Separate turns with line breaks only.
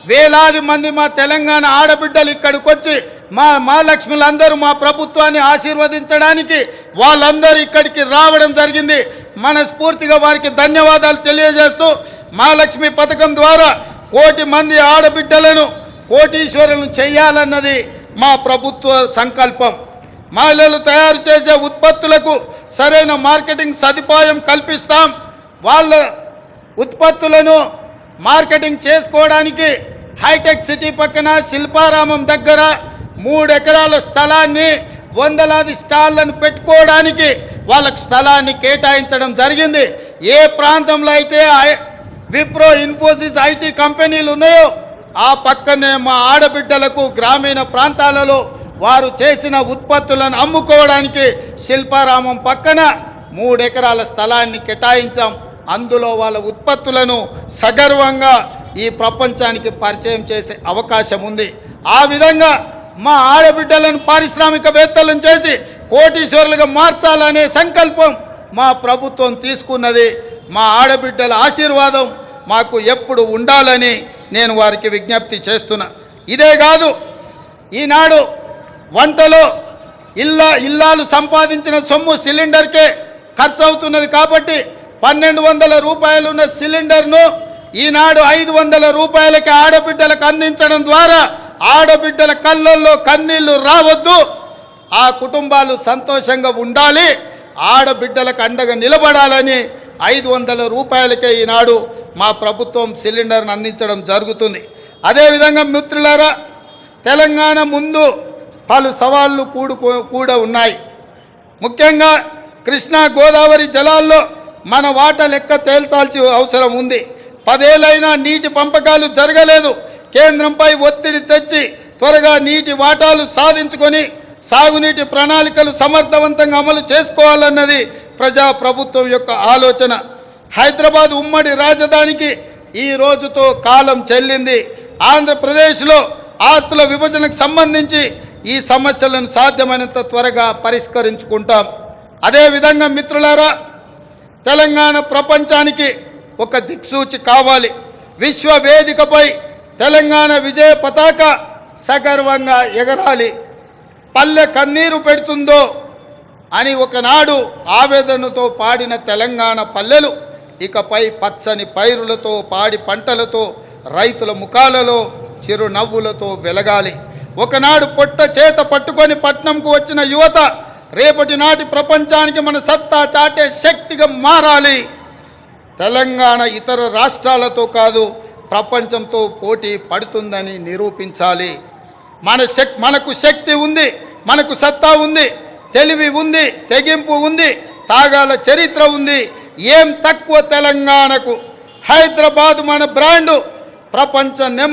వేలాది మంది మా తెలంగాణ ఆడబిడ్డలు ఇక్కడికి వచ్చి మా లక్ష్ములందరూ మా ప్రభుత్వాన్ని ఆశీర్వదించడానికి వాళ్ళందరూ ఇక్కడికి రావడం జరిగింది. మనస్ఫూర్తిగా వారికి ధన్యవాదాలు తెలియజేస్తూ మా లక్ష్మి పథకం ద్వారా 1 కోటి మంది ఆడబిడ్డలను కోటీశ్వరులను చేయాలన్నది మా ప్రభుత్వ సంకల్పం. మహిళలు తయారు చేసే ఉత్పత్తులకు సరైన మార్కెటింగ్ సదుపాయం కల్పిస్తాం. వాళ్ళ ఉత్పత్తులను మార్కెటింగ్ చేసుకోవడానికి హైటెక్ సిటీ పక్కన శిల్పారామం దగ్గర 3 ఎకరాల స్థలాన్ని వందలాది స్టాళ్లను పెట్టుకోవడానికి వాళ్ళకి స్థలాన్ని కేటాయించడం జరిగింది. ఏ ప్రాంతంలో అయితే విప్రో, ఇన్ఫోసిస్, ఐటీ కంపెనీలు ఉన్నాయో ఆ పక్కనే మా ఆడబిడ్డలకు గ్రామీణ ప్రాంతాలలో వారు చేసిన ఉత్పత్తులను అమ్ముకోవడానికి శిల్పారామం పక్కన 3 ఎకరాల స్థలాన్ని కేటాయించాం. అందులో వాళ్ళ ఉత్పత్తులను సగర్వంగా ఈ ప్రపంచానికి పరిచయం చేసే అవకాశం ఉంది. ఆ విధంగా మా ఆడబిడ్డలను పారిశ్రామికవేత్తలను చేసి కోటీశ్వరులుగా మార్చాలనే సంకల్పం మా ప్రభుత్వం తీసుకున్నది. మా ఆడబిడ్డల ఆశీర్వాదం మాకు ఎప్పుడు ఉండాలని నేను వారికి విజ్ఞప్తి చేస్తున్నా. ఇదే కాదు, ఈనాడు వంటలో ఇల్లాలు సంపాదించిన సొమ్ము సిలిండర్కే ఖర్చు అవుతున్నది. కాబట్టి 1200 రూపాయలు ఉన్న సిలిండర్ను ఈనాడు 500 రూపాయలకి ఆడబిడ్డలకు అందించడం ద్వారా ఆడబిడ్డల కళ్ళల్లో కన్నీళ్లు రావద్దు, ఆ కుటుంబాలు సంతోషంగా ఉండాలి, ఆడబిడ్డలకు అండగా నిలబడాలని 500 రూపాయలకే ఈనాడు మా ప్రభుత్వం సిలిండర్ను అందించడం జరుగుతుంది. అదేవిధంగా మిత్రులారా, తెలంగాణ ముందు పలు సవాళ్లు కూడా ఉన్నాయి. ముఖ్యంగా కృష్ణా గోదావరి జలాల్లో మన వాటా లెక్క తేల్చాల్సిన అవసరం ఉంది. 10 ఏళ్ళైనా నీటి పంపకాలు జరగలేదు. కేంద్రంపై ఒత్తిడి తెచ్చి త్వరగా నీటి వాటాలు సాధించుకొని సాగునీటి ప్రణాళికలు సమర్థవంతంగా అమలు చేసుకోవాలన్నది ప్రజాప్రభుత్వం యొక్క ఆలోచన. హైదరాబాద్ ఉమ్మడి రాజధానికి ఈ రోజుతో కాలం చెల్లింది. ఆంధ్రప్రదేశ్లో ఆస్తుల విభజనకు సంబంధించి ఈ సమస్యలను సాధ్యమైనంత త్వరగా పరిష్కరించుకుంటాం. అదేవిధంగా మిత్రులారా, తెలంగాణ ప్రపంచానికి ఒక దిక్సూచి కావాలి. విశ్వవేదికపై తెలంగాణ విజయ పతాక సగర్వంగా ఎగరాలి. పల్లె కన్నీరు పెడుతుందో అని ఒకనాడు ఆవేదనతో పాడిన తెలంగాణ పల్లెలు ఇకపై పచ్చని పైరులతో, పాడి పంటలతో, రైతుల ముఖాలలో చిరునవ్వులతో వెలగాలి. ఒకనాడు పొట్ట చేత పట్టుకొని పట్నంకు వచ్చిన యువత రేపటి నాటి ప్రపంచానికి మన సత్తా చాటే శక్తిగా మారాలి. తెలంగాణ ఇతర రాష్ట్రాలతో కాదు, ప్రపంచంతో పోటీ పడుతుందని నిరూపించాలి. మనకు శక్తి ఉంది, మనకు సత్తా ఉంది, తెలివి ఉంది, తెగింపు ఉంది, తాగాల చరిత్ర ఉంది. ఏం తక్కువ తెలంగాణకు? హైదరాబాద్ మన బ్రాండు ప్రపంచ నెంబర్